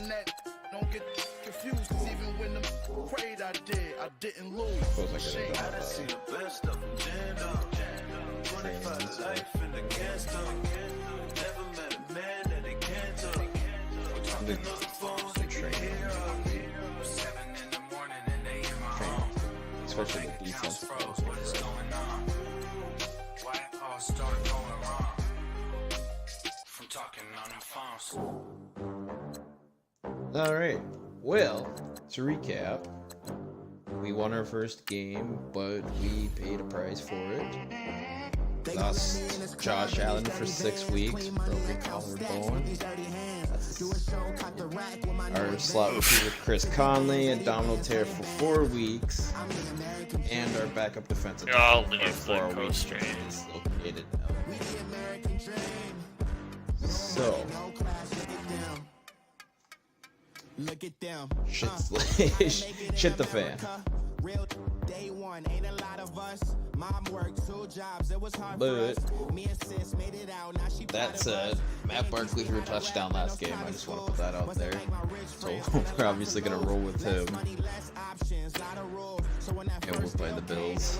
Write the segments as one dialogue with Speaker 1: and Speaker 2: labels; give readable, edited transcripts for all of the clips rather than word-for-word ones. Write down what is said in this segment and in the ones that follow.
Speaker 1: that. Don't get confused, cause even when the prayed I didn't lose.
Speaker 2: I done see the best of them, stand up. 25 life in the can't stop. Never met a man that they can't talk. Talking on the phones, they can hear us. 7 in the morning and they in my home.
Speaker 3: Especially the defense.
Speaker 2: What is going on? Why it all started going wrong? From talking on the phones.
Speaker 3: All right. Well, to recap, we won our first game, but we paid a price for it. Lost Josh Allen for 6 weeks, broken collarbone. Our slot receiver Chris Conley, abdominal tear for 4 weeks, and our backup defensive tackle for 4 weeks is located out. So.
Speaker 4: Look at them.
Speaker 3: Shit the fan.
Speaker 4: Day one, ain't a lot of us. Mom worked 2 jobs. It was hard
Speaker 3: But
Speaker 4: for us. Me and sis made it out. Now she
Speaker 3: that said, Matt Barkley threw a touchdown last game. I just want to put that out there. So we're obviously gonna roll with him. And we'll play the Bills.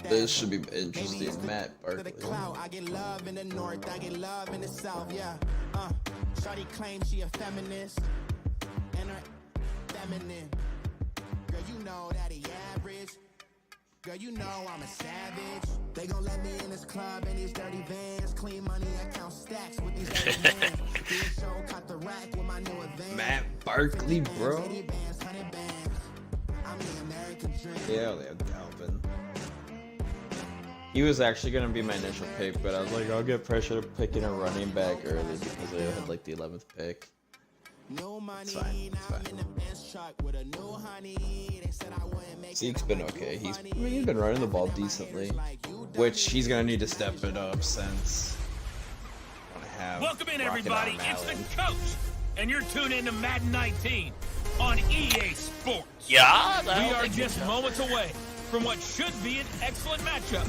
Speaker 3: This should be interesting. Matt Barkley.
Speaker 4: I get love in the north, I get love in the south, yeah. Shawty claims she a feminist, and her feminine. Girl, you know that he average. Girl, you know I'm a savage. They gon' let me in this club in these dirty vans. Clean money, I count stacks with these dirty vans. Show caught the rack with my new advance.
Speaker 3: Matt Barkley, bro. Yeah, they have Dalvin. He was actually going to be my initial pick, but I was like, I'll get pressure picking a running back early because I had like the 11th pick. It's fine. Zeke's been okay. He's been running the ball decently, which he's going to need to step it up since I want to have.
Speaker 5: Welcome in, everybody. It's the coach, and you're tuned in to Madden 19 on EA Sports.
Speaker 6: Yeah,
Speaker 5: we are just moments away from what should be an excellent matchup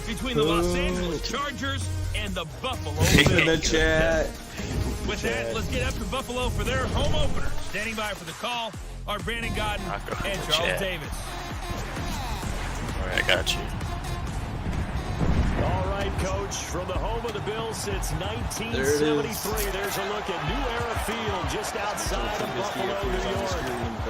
Speaker 5: between the Los Angeles Chargers and the Buffalo Bills.
Speaker 3: In the chat.
Speaker 5: With that, let's get up to Buffalo for their home opener. Standing by for the call are Brandon Godden and Charles Davis.
Speaker 6: All right, I got you.
Speaker 7: All right, Coach, from the home of the Bills since 1973, there's a look at New Era Field just outside of Buffalo, New York.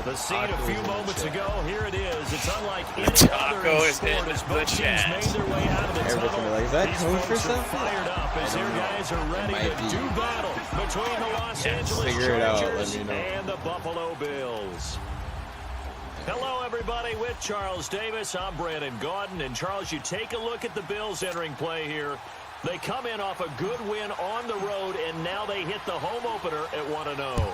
Speaker 7: The scene a few moments ago, here it is. It's unlike any other in sport as both teams made their way out of the tunnel.
Speaker 3: Is that
Speaker 7: These
Speaker 3: coach or
Speaker 7: folks are
Speaker 3: something?
Speaker 7: fired up as their guys are ready to do battle between the Los Angeles Chargers and the Buffalo Bills. Hello, everybody. With Charles Davis, I'm Brandon Godden. And, Charles, you take a look at the Bills entering play here. They come in off a good win on the road, and now they hit the home opener at 1-0.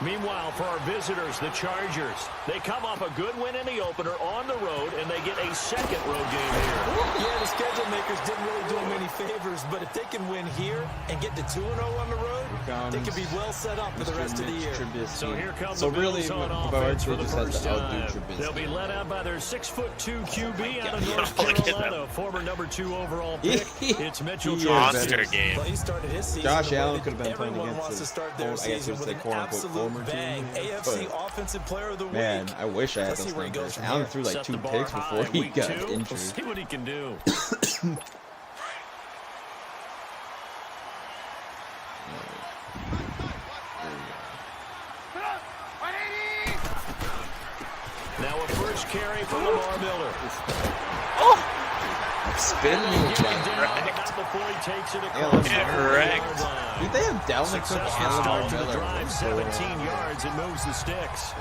Speaker 7: Meanwhile, for our visitors, the Chargers, they come off a good win in the opener on the road, and they get a second road game here.
Speaker 8: Yeah, the schedule makers didn't really do them any favors, but if they can win here and get to 2-0 on the road, they can be well set up for the rest of the year.
Speaker 7: So here comes the Bills on offense for the first time. They'll be led out by their 6'2" QB out of North Carolina, former #2 overall pick. It's Mitchell
Speaker 6: Monster game.
Speaker 8: Well, he started his season.
Speaker 3: Josh Allen could have been playing
Speaker 8: Everyone
Speaker 3: against
Speaker 8: wants to
Speaker 3: his
Speaker 8: start their season with an absolute bang. AFC Offensive Player of the Week.
Speaker 3: Man, I wish I had those numbers. Allen threw like 2 picks before he got injured.
Speaker 7: See what he can do. Now a first carry from Lamar Miller.
Speaker 3: Spinning
Speaker 7: Before he takes it across
Speaker 6: Correct.
Speaker 3: Did they have Dalvin Cook and Lamar
Speaker 7: to the
Speaker 3: Miller?
Speaker 7: drive, 17 yards, it moves the sticks.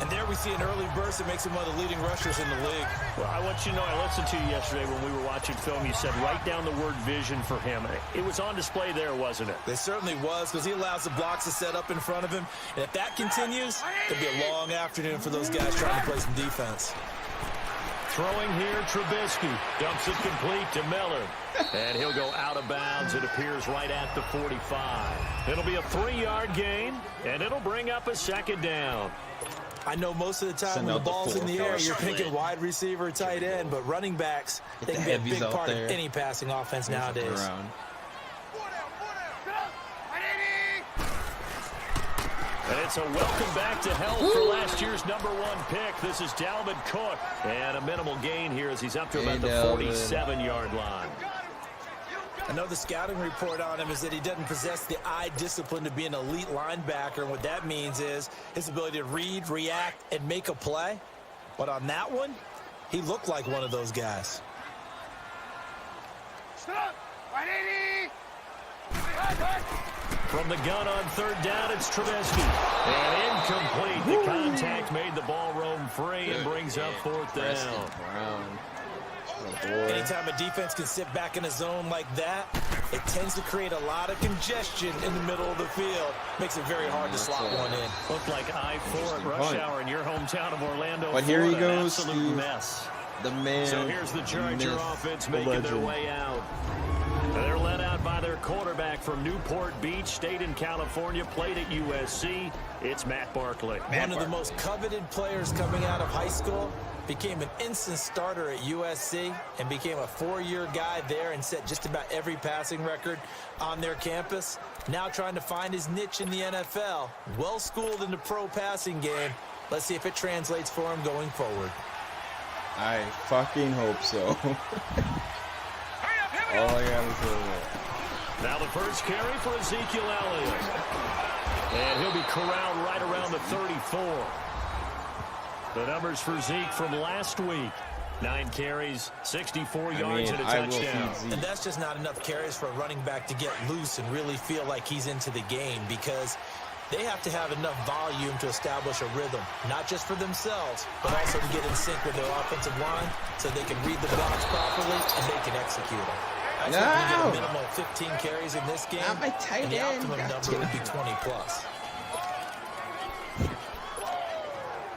Speaker 8: And there we see an early burst that makes him one of the leading rushers in the league.
Speaker 7: Well, I want you to know, I listened to you yesterday when we were watching film. You said write down the word vision for him. It was on display there, wasn't it?
Speaker 8: It certainly was, because he allows the blocks to set up in front of him. And if that continues, it'll be a long afternoon for those guys trying to play some defense.
Speaker 7: Throwing here, Trubisky dumps it complete to Miller. And he'll go out of bounds, it appears, right at the 45. It'll be a 3-yard gain, and it'll bring up a second down.
Speaker 8: I know most of the time when the ball's in the air, you're thinking wide receiver, tight end, but running backs, they can be a big part of any passing offense nowadays.
Speaker 7: And it's a welcome back to health for last year's #1 pick. This is Dalvin Cook. And a minimal gain here as he's up to about the 47-yard line.
Speaker 8: I know the scouting report on him is that he doesn't possess the eye discipline to be an elite linebacker. And what that means is his ability to read, react, and make a play. But on that one, he looked like one of those guys.
Speaker 7: From the gun on 3rd down, it's Trubisky. And incomplete. The contact made the ball roam free and brings up 4th down.
Speaker 8: Anytime a defense can sit back in a zone like that, it tends to create a lot of congestion in the middle of the field. Makes it very hard to slot one in.
Speaker 7: Looked like I-4 at rush hour in your hometown of Orlando.
Speaker 3: But here he goes,
Speaker 7: Absolute mess.
Speaker 3: The man.
Speaker 7: So here's the Charger offense making their way out. They're led out by their quarterback from Newport Beach, stayed in California, played at USC. It's Matt Barkley.
Speaker 8: One of the most coveted players coming out of high school. Became an instant starter at USC and became a 4-year guy there and set just about every passing record on their campus. Now trying to find his niche in the NFL. Well-schooled in the pro passing game. Let's see if it translates for him going forward.
Speaker 3: I fucking hope so. All I gotta say.
Speaker 7: Now the first carry for Ezekiel Elliott. And he'll be corralled right around the 34. The numbers for Zeke from last week. 9 carries, 64 yards, and a touchdown.
Speaker 8: And that's just not enough carries for a running back to get loose and really feel like he's into the game, because they have to have enough volume to establish a rhythm, not just for themselves, but also to get in sync with their offensive line so they can read the box properly and they can execute it. I think we get a minimum of 15 carries in this game, and the optimum number would be 20+.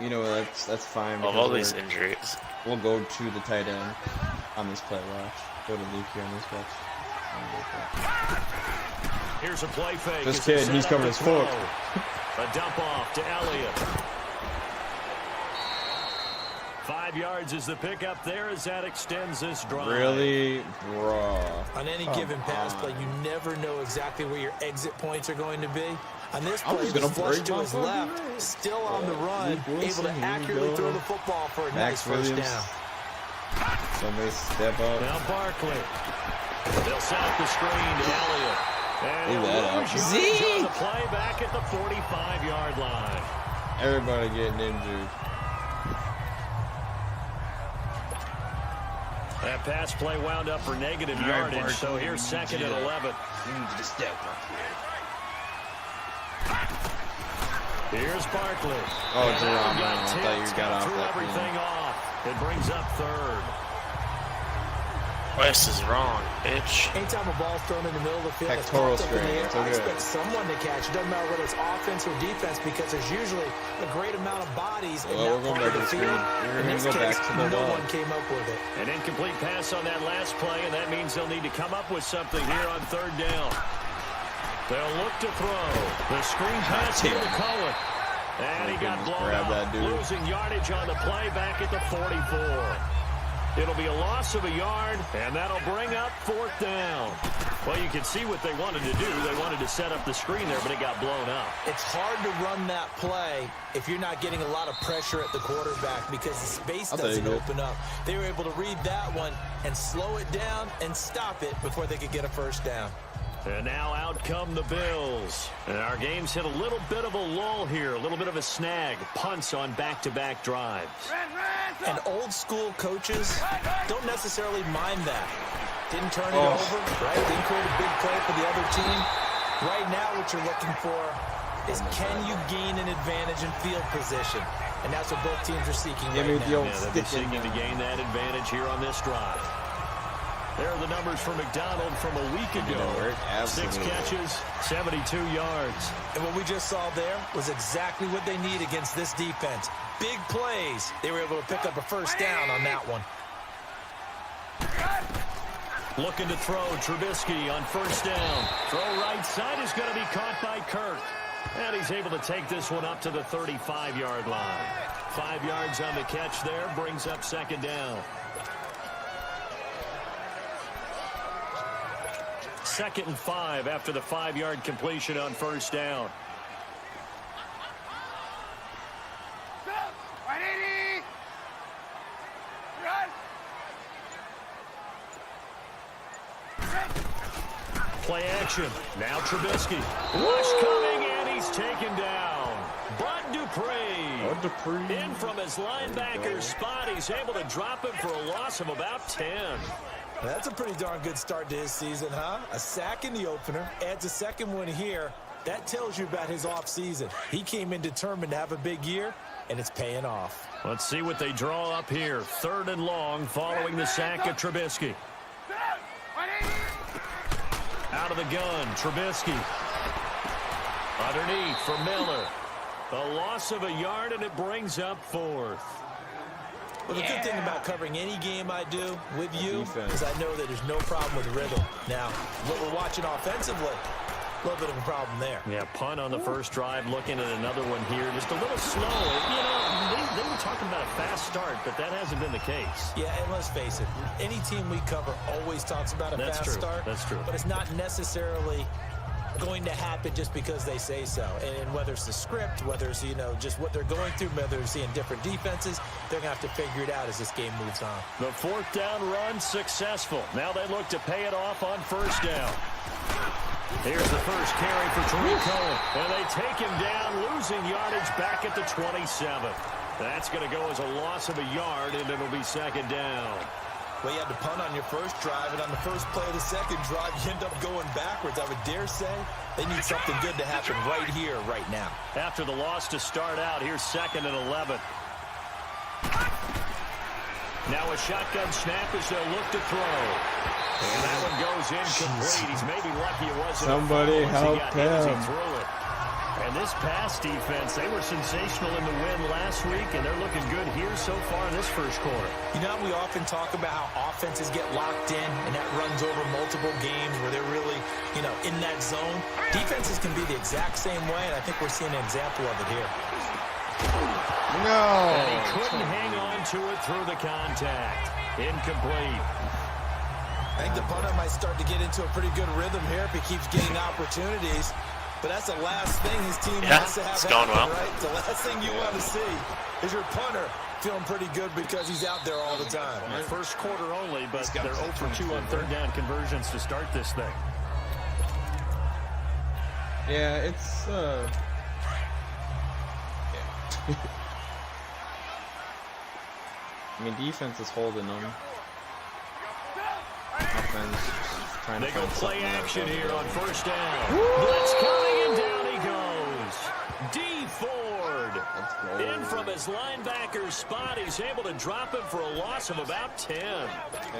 Speaker 3: You know, that's fine.
Speaker 6: Of all these injuries.
Speaker 3: We'll go to the tight end on this play watch. Go to Luke here on this watch.
Speaker 7: Here's a play fake.
Speaker 3: This kid, he's coming as fuck.
Speaker 7: A dump off to Elliott. 5 yards is the pickup there as that extends this drive.
Speaker 3: Really? Bro.
Speaker 8: On any given pass play, you never know exactly where your exit points are going to be. On this play, he was flushed to his left, still on the run, able to accurately throw the football for a nice first down.
Speaker 3: Somebody step up.
Speaker 7: Now Barkley. They'll set up the screen to Elliott. And
Speaker 3: Zeke!
Speaker 7: on the play back at the 45-yard line.
Speaker 3: Everybody getting injured.
Speaker 7: That pass play wound up for negative yardage, so here's 2nd and 11.
Speaker 3: You need to step up here.
Speaker 7: Here's Barkley.
Speaker 3: Oh, Jerome, I thought you got off that
Speaker 7: everything off. It brings up 3rd.
Speaker 6: West is wrong, bitch.
Speaker 8: Anytime a ball's thrown in the middle of the field,
Speaker 3: pectoral strain.
Speaker 8: I expect someone to catch. It doesn't matter whether it's offense or defense, because there's usually a great amount of bodies in that part of the field. In this case, no one came up with it.
Speaker 7: An incomplete pass on that last play, and that means they'll need to come up with something here on 3rd down. They'll look to throw. The screen pass here to Cohen. And he got blown out, losing yardage on the play back at the 44. It'll be a loss of a yard, and that'll bring up 4th down. Well, you can see what they wanted to do. They wanted to set up the screen there, but it got blown up.
Speaker 8: It's hard to run that play if you're not getting a lot of pressure at the quarterback, because the space doesn't open up. They were able to read that one and slow it down and stop it before they could get a first down.
Speaker 7: And now out come the Bills. And our game's hit a little bit of a lull here, a little bit of a snag. Punts on back-to-back drives.
Speaker 8: And old-school coaches don't necessarily mind that. Didn't turn it over, right? Didn't create a big play for the other team. Right now what you're looking for is, can you gain an advantage in field position? And that's what both teams are seeking right now.
Speaker 7: They'll be seeking to gain that advantage here on this drive. There are the numbers for McDonald from a week ago. 6 catches, 72 yards.
Speaker 8: And what we just saw there was exactly what they need against this defense. Big plays. They were able to pick up a first down on that one.
Speaker 7: Looking to throw, Trubisky on first down. Throw right side is going to be caught by Kirk. And he's able to take this one up to the 35-yard line. 5 yards on the catch there, brings up 2nd down. 2nd and 5 after the 5-yard completion on first down. play action. Now Trubisky. Rush coming, and he's taken down. Bud Dupree. In from his linebacker's spot. He's able to drop him for a loss of about 10.
Speaker 8: That's a pretty darn good start to his season, huh? A sack in the opener, adds a second one here. That tells you about his offseason. He came in determined to have a big year, and it's paying off.
Speaker 7: Let's see what they draw up here. 3rd and long following the sack of Trubisky. Out of the gun, Trubisky. Underneath for Miller. A loss of a yard, and it brings up 4th.
Speaker 8: Well, the good thing about covering any game I do with you is I know that there's no problem with rhythm. Now, what we're watching offensively, a little bit of a problem there.
Speaker 7: Yeah, punt on the first drive, looking at another one here. Just a little slow. You know, they were talking about a fast start, but that hasn't been the case.
Speaker 8: Yeah, and let's face it, any team we cover always talks about a fast start.
Speaker 7: That's true.
Speaker 8: But it's not necessarily going to happen just because they say so. And whether it's the script, whether it's, you know, just what they're going through, whether they're seeing different defenses, they're going to have to figure it out as this game moves on.
Speaker 7: The 4th down run successful. Now they look to pay it off on 1st down. Here's the first carry for Tariq Cohen. And they take him down, losing yardage back at the 27. That's going to go as a loss of a yard, and it'll be 2nd down.
Speaker 8: Well, you had to punt on your first drive, and on the first play of the second drive, you end up going backwards. I would dare say they need something good to happen right here, right now.
Speaker 7: After the loss to start out, here's 2nd and 11. Now a shotgun snap as they'll look to throw. And that one goes incomplete. He's maybe lucky it wasn't.
Speaker 3: Somebody help him.
Speaker 7: He threw it. And this pass defense, they were sensational in the win last week, and they're looking good here so far in this first quarter.
Speaker 8: You know, we often talk about how offenses get locked in, and that runs over multiple games where they're really, you know, in that zone. Defenses can be the exact same way, and I think we're seeing an example of it here.
Speaker 3: No.
Speaker 7: And he couldn't hang on to it through the contact. Incomplete.
Speaker 8: I think the punter might start to get into a pretty good rhythm here if he keeps getting opportunities. But that's the last thing his team has to have happen,
Speaker 6: well.
Speaker 8: right? The last thing you want to see is your punter feeling pretty good because he's out there all the time.
Speaker 7: Right. First quarter only, but they're 0 for 2 on 3rd down conversions to start this thing.
Speaker 3: Yeah, it's yeah. I mean, defense is holding them. Offense just trying to
Speaker 7: They go play action here on 1st down.
Speaker 3: Woo!
Speaker 7: Blitz coming, and down he goes. D. Ford. In from his linebacker's spot. He's able to drop him for a loss of about 10.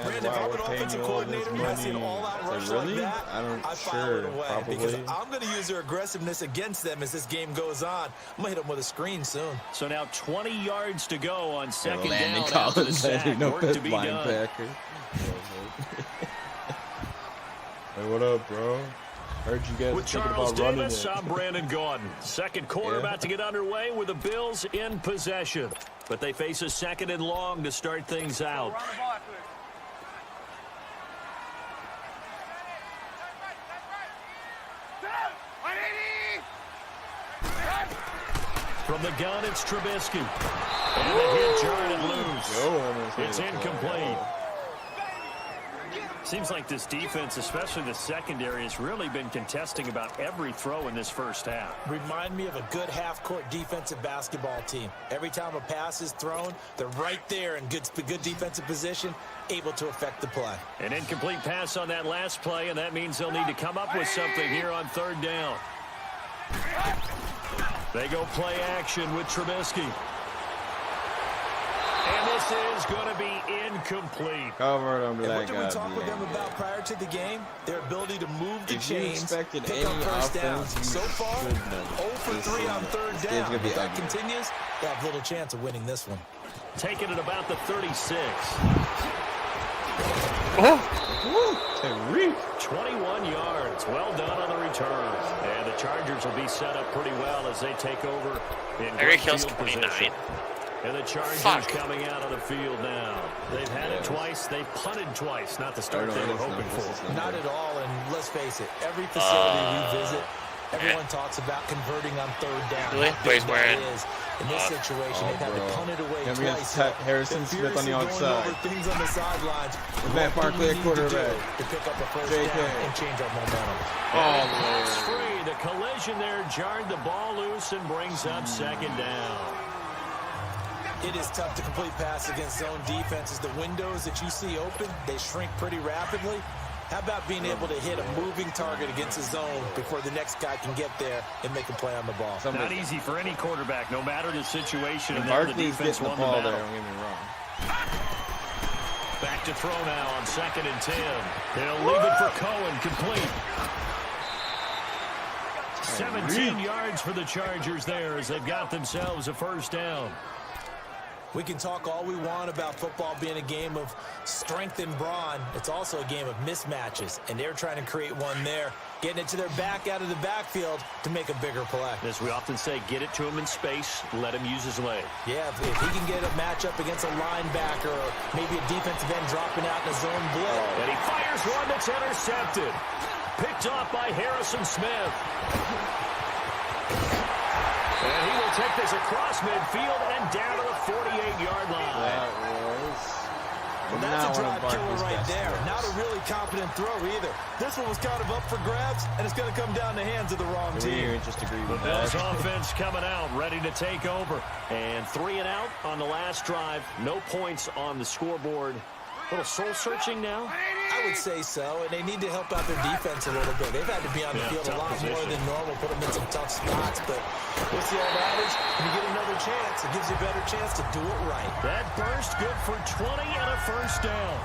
Speaker 8: Brandon, if I'm an offensive coordinator and I see an all-out rush like that, I file it away because I'm going to use their aggressiveness against them as this game goes on. I'm going to hit them with a screen soon.
Speaker 7: So now 20 yards to go on 2nd
Speaker 3: Landon
Speaker 7: down after the
Speaker 3: Collins
Speaker 7: sack.
Speaker 3: heading up
Speaker 7: Work
Speaker 3: at
Speaker 7: to be done.
Speaker 3: linebacker. Hey, what up, bro? Heard you guys
Speaker 7: With
Speaker 3: thinking
Speaker 7: Charles
Speaker 3: about running
Speaker 7: Davis,
Speaker 3: it.
Speaker 7: I'm Brandon Gordon. Second quarter about to get underway with the Bills in possession. But they face a 2nd and long to start things out. From the gun, it's Trubisky. And the hit jarred loose. It's incomplete. Seems like this defense, especially the secondary, has really been contesting about every throw in this first half.
Speaker 8: Remind me of a good half-court defensive basketball team. Every time a pass is thrown, they're right there in good defensive position, able to affect the play.
Speaker 7: An incomplete pass on that last play, and that means they'll need to come up with something here on 3rd down. They go play action with Trubisky. And this is going to be incomplete.
Speaker 3: Covered him,
Speaker 8: What did we talk with them about prior to the game? Their ability to move the chains, pick up first downs. So far, 0 for 3 on 3rd down. If that continues, they have little chance of winning this one.
Speaker 7: Taking it about the 36.
Speaker 3: Tariq.
Speaker 7: 21 yards. Well done on the return. And the Chargers will be set up pretty well as they take over in
Speaker 6: Tyreek
Speaker 7: field
Speaker 6: Hill's 29.
Speaker 7: position. And the Chargers coming out on the field now. They've had it twice. They've punted twice. Not the start they were hoping for.
Speaker 8: Not at all. And let's face it, every facility we visit, Everyone talks about converting on third down.
Speaker 6: Really? But he's wearing...
Speaker 8: In this situation, they've had to punt it away twice.
Speaker 3: Harrison Smith on the outside.
Speaker 8: Things on the sidelines.
Speaker 3: Matt Barkley at quarterback.
Speaker 8: To pick up a first down and change our momentum.
Speaker 7: It's free. The collision there jarred the ball loose and brings up second down.
Speaker 8: It is tough to complete pass against zone defenses. The windows that you see open, they shrink pretty rapidly. How about being able to hit a moving target against a zone before the next guy can get there and make a play on the ball?
Speaker 7: Not easy for any quarterback, no matter the situation. And
Speaker 3: Barkley's
Speaker 7: the defense
Speaker 3: getting the ball there, don't get me wrong.
Speaker 7: Back to throw now on 2nd and 10. They'll leave it for Cohen, complete. 17 yards for the Chargers there as they've got themselves a first down.
Speaker 8: We can talk all we want about football being a game of strength and brawn. It's also a game of mismatches, and they're trying to create one there, getting it to their back out of the backfield to make a bigger play.
Speaker 7: As we often say, get it to him in space, let him use his leg.
Speaker 8: Yeah, if he can get a matchup against a linebacker or maybe a defensive end dropping out in a zone blitz.
Speaker 7: And he fires one that's intercepted. Picked off by Harrison Smith. And he will take this across midfield and down to the 48-yard line.
Speaker 8: Well, that's a drive killer right there. Not a really confident throw either. This one was kind of up for grabs, and it's going to come down the hands of the wrong team.
Speaker 3: Just agree with
Speaker 7: the Bills offense coming out, ready to take over. And 3 and out on the last drive. No points on the scoreboard. A little soul-searching now?
Speaker 8: I would say so, and they need to help out their defense a little bit. They've had to be on the field a lot more than normal, put them in some tough spots, but what's the old adage? When you get another chance, it gives you a better chance to do it right.
Speaker 7: That burst good for 20 and a first down.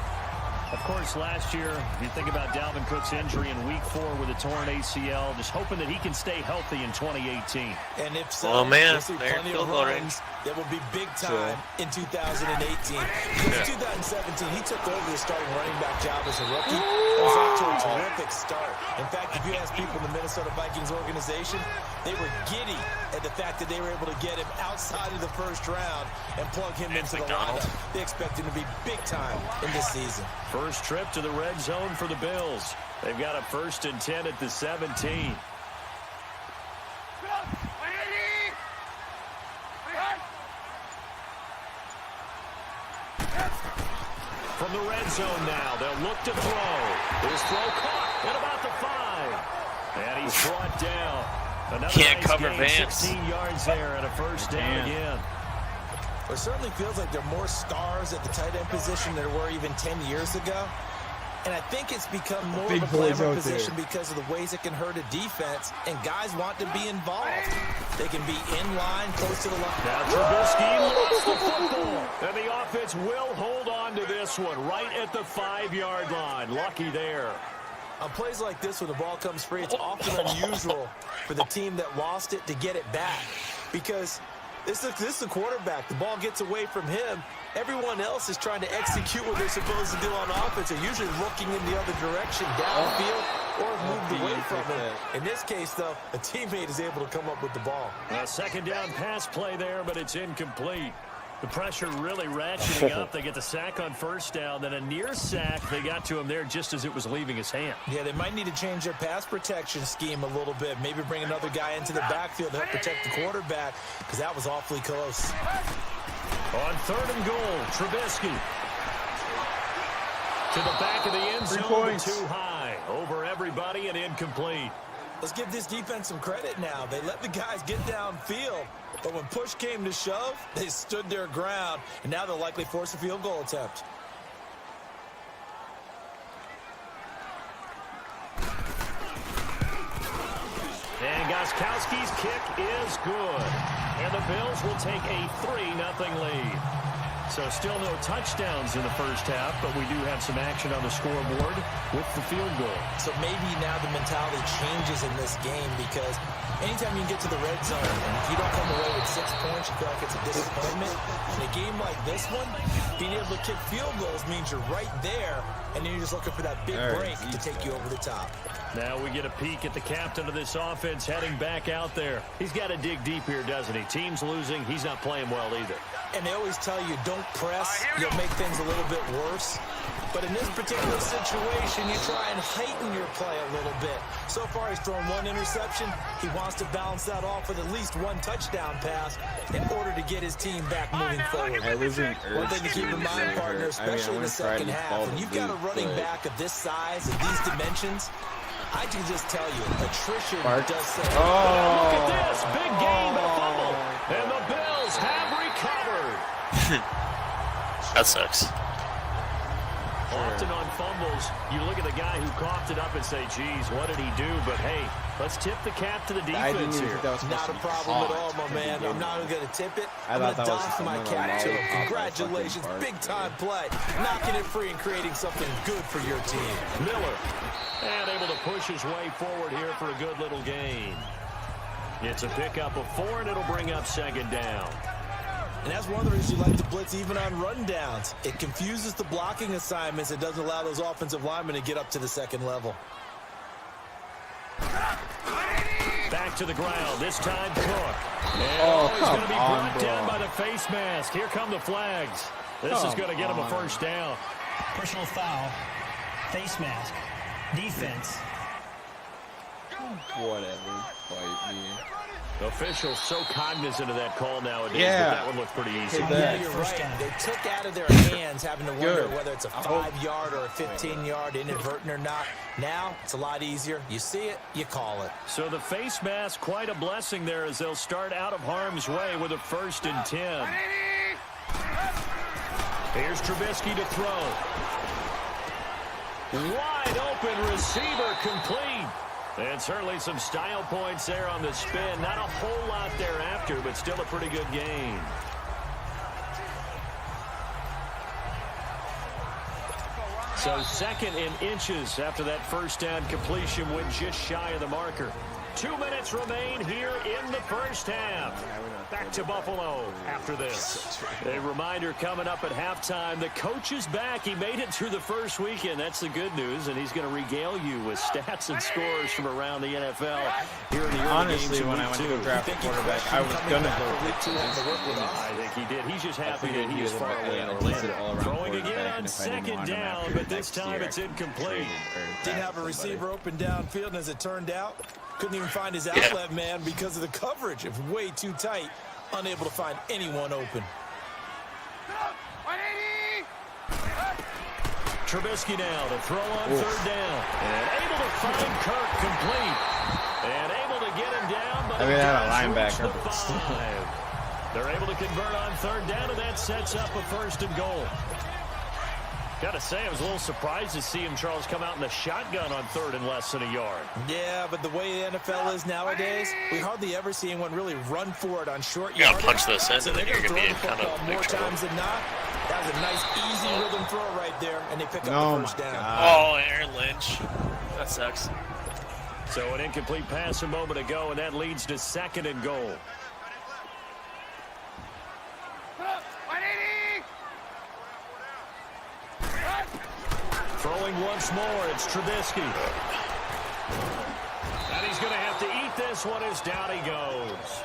Speaker 7: Of course, last year, you think about Dalvin Cook's injury in Week 4 with a torn ACL, just hoping that he can stay healthy in 2018.
Speaker 8: And if so,
Speaker 6: man,
Speaker 8: we'll see plenty of runs that will be big time in 2018. In 2017, he took over the starting running back job as a rookie. It was off to a terrific start. In fact, if you ask people in the Minnesota Vikings organization, they were giddy at the fact that they were able to get him outside of the first round and plug him into the lineup. They expect him to be big time in this season.
Speaker 7: First trip to the red zone for the Bills. They've got a 1st and 10 at the 17. From the red zone now, they'll look to throw. His throw caught at about the 5. And he's brought down. Another
Speaker 6: Can't
Speaker 7: nice
Speaker 6: cover
Speaker 7: gain,
Speaker 6: Vance.
Speaker 7: 16 yards there and a first down again.
Speaker 8: It certainly feels like there are more stars at the tight end position than there were even 10 years ago. And I think it's become more of a glamour position because of the ways it can hurt a defense, and guys want to be involved. They can be in line, close to the line.
Speaker 7: Now Trubisky lost the football, and the offense will hold on to this one right at the 5-yard line. Lucky there.
Speaker 8: On plays like this, when the ball comes free, it's often unusual for the team that lost it to get it back, because this is the quarterback. The ball gets away from him. Everyone else is trying to execute what they're supposed to do on offense. They're usually looking in the other direction, downfield, or moved away from him. In this case, though, a teammate is able to come up with the ball.
Speaker 7: A second down pass play there, but it's incomplete. The pressure really ratcheting up. They get the sack on first down, then a near sack. They got to him there just as it was leaving his hand.
Speaker 8: Yeah, they might need to change their pass protection scheme a little bit. Maybe bring another guy into the backfield to help protect the quarterback, because that was awfully close.
Speaker 7: On 3rd and goal, Trubisky. To the back of the end zone, but too high. Over everybody and incomplete.
Speaker 8: Let's give this defense some credit now. They let the guys get downfield, but when push came to shove, they stood their ground, and now they'll likely force a field goal attempt.
Speaker 7: And Gostkowski's kick is good. And the Bills will take a 3-0 lead. So still no touchdowns in the first half, but we do have some action on the scoreboard with the field goal.
Speaker 8: So maybe now the mentality changes in this game, because anytime you get to the red zone and if you don't come away with 6 points, you feel like it's a disappointment. In a game like this one, being able to kick field goals means you're right there, and then you're just looking for that big break to take you over the top.
Speaker 7: Now we get a peek at the captain of this offense heading back out there. He's got to dig deep here, doesn't he? Team's losing. He's not playing well either.
Speaker 8: And they always tell you, don't press. You'll make things a little bit worse. But in this particular situation, you try and heighten your play a little bit. So far, he's thrown 1 interception. He wants to balance that off with at least 1 touchdown pass in order to get his team back moving forward. One thing to keep in mind, partner, especially in the second half, when you've got a running back of this size and these dimensions, I can just tell you, attrition does say.
Speaker 7: Oh, look at this. Big gain, the fumble. And the Bills have recovered.
Speaker 6: That sucks.
Speaker 7: Often on fumbles, you look at the guy who coughed it up and say, geez, what did he do? But, hey, let's tip the cap to the defense here.
Speaker 8: Not a problem at all, my man. I'm not even going to tip it. I'm going to doff my cap to him. Congratulations. Big-time play. Knocking it free and creating something good for your team.
Speaker 7: Miller, and able to push his way forward here for a good little gain. It's a pickup of 4, and it'll bring up 2nd down.
Speaker 8: And that's one of the reasons you like to blitz even on run downs. It confuses the blocking assignments. It doesn't allow those offensive linemen to get up to the 2nd level.
Speaker 7: Back to the ground. This time Cook. And he's going to be brought down by the face mask. Here come the flags. This is going to get him a 1st down.
Speaker 9: Personal foul. Face mask. Defense.
Speaker 3: Whatever. Fight me.
Speaker 7: Officials so cognizant of that call nowadays,
Speaker 3: Yeah.
Speaker 7: but that one looked pretty easy.
Speaker 8: Yeah, you're right. They took out of their hands having to wonder whether it's a 5-yard or a 15-yard inadvertent or not. Now, it's a lot easier. You see it, you call it.
Speaker 7: So the face mask, quite a blessing there as they'll start out of harm's way with a 1st and 10. Here's Trubisky to throw. Wide open receiver complete. And certainly some style points there on the spin. Not a whole lot thereafter, but still a pretty good game. So 2nd and inches after that 1st down completion went just shy of the marker. 2 minutes remain here in the 1st half. Back to Buffalo after this. A reminder coming up at halftime. The coach is back. He made it through the 1st weekend. That's the good news. And he's going to regale you with stats and scores from around the NFL here in the early games
Speaker 3: when I went to draft a quarterback, I was going to go with
Speaker 7: I think he did. He's just happy that he is far away in Orlando. Throwing again on 2nd down, but this time it's incomplete.
Speaker 8: Didn't have a receiver open downfield, and as it turned out, couldn't even find his outlet man because of the coverage. It was way too tight. Unable to find anyone open.
Speaker 7: Trubisky now to throw on 3rd down. And able to find Kirk complete. And able to get him down. But
Speaker 3: I mean, they had a linebacker.
Speaker 7: They're able to convert on 3rd down, and that sets up a 1st and goal. Gotta say, I was a little surprised to see him, Charles, come out in the shotgun on 3rd and less than a yard.
Speaker 8: Yeah, but the way the NFL is nowadays, we hardly ever see anyone really run for it on short
Speaker 6: You
Speaker 8: yardage.
Speaker 6: gotta punch this in,
Speaker 8: so
Speaker 6: and then you're gonna be in kind of
Speaker 8: more
Speaker 6: big trouble.
Speaker 8: times than not. That was a nice, easy rhythm throw right there, and they pick up the 1st down.
Speaker 6: Oh, Aaron Lynch. That sucks.
Speaker 7: So an incomplete pass a moment ago, and that leads to 2nd and goal. Throwing once more, it's Trubisky. And he's going to have to eat this one as down he goes.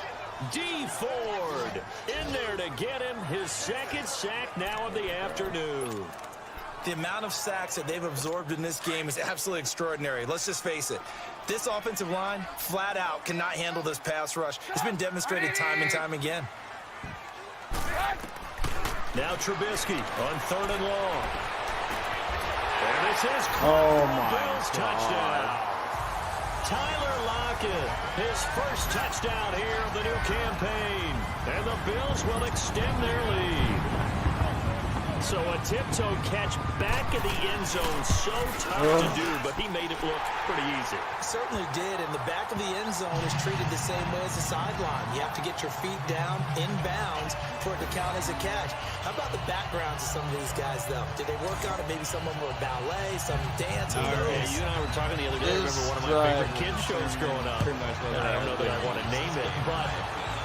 Speaker 7: D. Ford in there to get him his 2nd sack now of the afternoon.
Speaker 8: The amount of sacks that they've absorbed in this game is absolutely extraordinary. Let's just face it. This offensive line, flat out, cannot handle this pass rush. It's been demonstrated time and time again.
Speaker 7: Now Trubisky on 3rd and long. And this is Bills touchdown. Tyler Lockett, his 1st touchdown here of the new campaign. And the Bills will extend their lead. So a tiptoe catch back in the end zone, so tough to do, but he made it look pretty easy.
Speaker 8: Certainly did, and the back of the end zone is treated the same way as the sideline. You have to get your feet down in bounds for it to count as a catch. How about the backgrounds of some of these guys, though? Did they work on it? Maybe some of them were ballet, some dance.
Speaker 7: You and I were talking the other day. I remember one of my favorite kids shows growing up. I don't know that I want to name it, but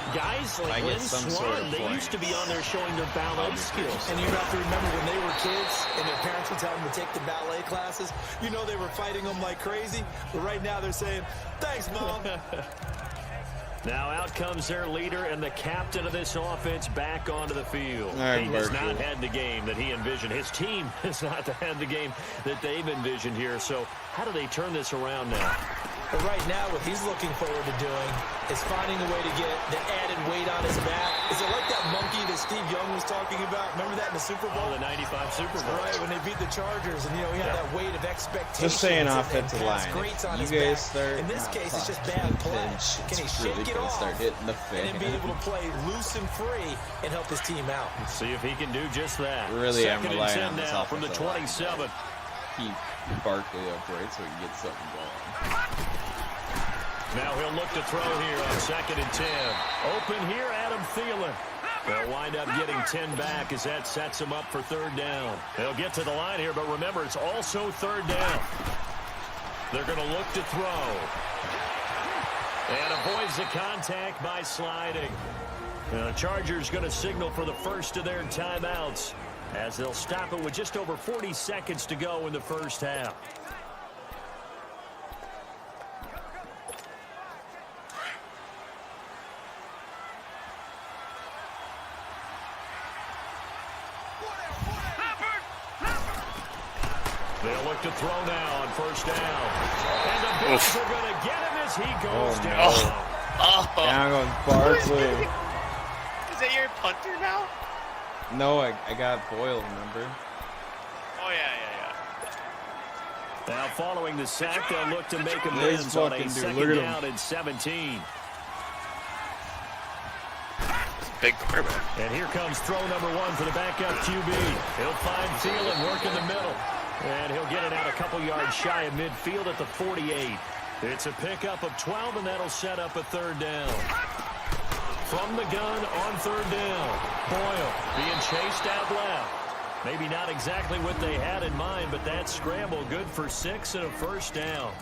Speaker 7: guys like Lynn Swan, they used to be on there showing their ballet skills.
Speaker 8: And you have to remember when they were kids and their parents would tell them to take the ballet classes, you know they were fighting them like crazy. But right now they're saying, thanks, Mom.
Speaker 7: Now out comes their leader and the captain of this offense back onto the field.
Speaker 3: Right,
Speaker 7: he has not had the game that he envisioned. His team has not had the game that they've envisioned here. So how do they turn this around now?
Speaker 8: But right now, what he's looking forward to doing is finding a way to get the added weight on his back. Is it like that monkey that Steve Young was talking about? Remember that in the Super Bowl?
Speaker 7: Oh, the 95 Super Bowl.
Speaker 8: Right, when they beat the Chargers, and, he had that weight of expectations.
Speaker 3: Just saying offensive line.
Speaker 8: You
Speaker 3: guys start
Speaker 8: in this case, it's just bad play. Can he shake
Speaker 3: really
Speaker 8: it off
Speaker 3: start hitting the fan.
Speaker 8: and then be able to play loose and free and help his team out?
Speaker 7: Let's see if he can do just that.
Speaker 3: Really, I'm
Speaker 7: Second
Speaker 3: relying
Speaker 7: and 10
Speaker 3: on this
Speaker 7: now from the
Speaker 3: offensive
Speaker 7: 27.
Speaker 3: Keep Barkley upright so he can get something going.
Speaker 7: Now he'll look to throw here on 2nd and 10. Open here, Adam Thielen. They'll wind up getting 10 back as that sets them up for 3rd down. They'll get to the line here, but remember, it's also 3rd down. They're going to look to throw. And avoids the contact by sliding. The Chargers going to signal for the first of their timeouts as they'll stop it with just over 40 seconds to go in the first half. They'll look to throw now on 1st down. And the Bills are going to get him as he goes down.
Speaker 3: Down goes Barkley.
Speaker 6: Is that your punter now?
Speaker 3: No, I got Boyle, remember?
Speaker 6: Oh, yeah.
Speaker 7: Now following the sack, they'll look to make
Speaker 3: This
Speaker 7: amends on a
Speaker 3: fucking dude,
Speaker 7: 2nd
Speaker 3: look at
Speaker 7: down and 17.
Speaker 6: Big quarterback.
Speaker 7: And here comes throw number 1 for the backup QB. He'll find Thielen, work in the middle. And he'll get it out a couple yards shy of midfield at the 48. It's a pickup of 12, and that'll set up a 3rd down. From the gun on 3rd down. Boyle being chased out left. Maybe not exactly what they had in mind, but that scramble good for 6 and a 1st down.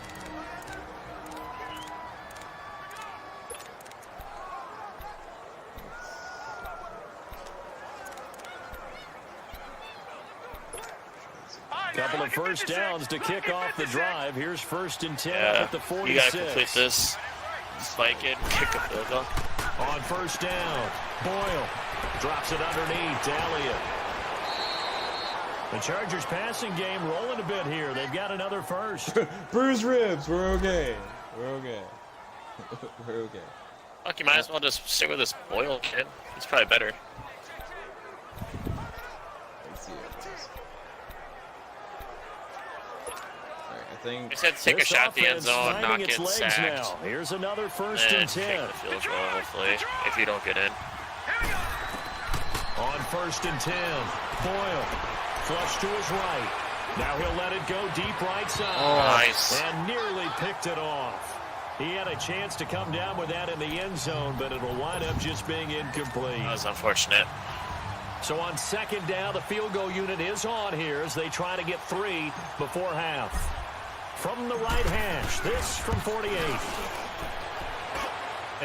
Speaker 7: Couple of 1st downs to kick off the drive. Here's 1st and 10 at the 46.
Speaker 6: You got to complete this. Spike it, kick a field goal.
Speaker 7: On 1st down, Boyle drops it underneath to Elliott. The Chargers passing game rolling a bit here. They've got another 1st.
Speaker 3: Bruised ribs. We're okay. We're okay. We're okay.
Speaker 6: Fuck, you might as well just stick with this Boyle kid. He's probably better.
Speaker 3: Let's see it. I think
Speaker 6: Just had to take a
Speaker 7: This
Speaker 6: shot at the end
Speaker 7: offense
Speaker 6: zone, not
Speaker 7: finding its
Speaker 6: get
Speaker 7: legs
Speaker 6: sacked.
Speaker 7: now. Here's another 1st
Speaker 6: And
Speaker 7: and 10.
Speaker 6: take the field goal, hopefully, if you don't get in.
Speaker 7: On 1st and 10, Boyle flush to his right. Now he'll let it go deep right side.
Speaker 6: Oh, nice.
Speaker 7: And nearly picked it off. He had a chance to come down with that in the end zone, but it'll wind up just being incomplete.
Speaker 6: That was unfortunate.
Speaker 7: So on 2nd down, the field goal unit is on here as they try to get 3 before half. From the right hash, this from 48.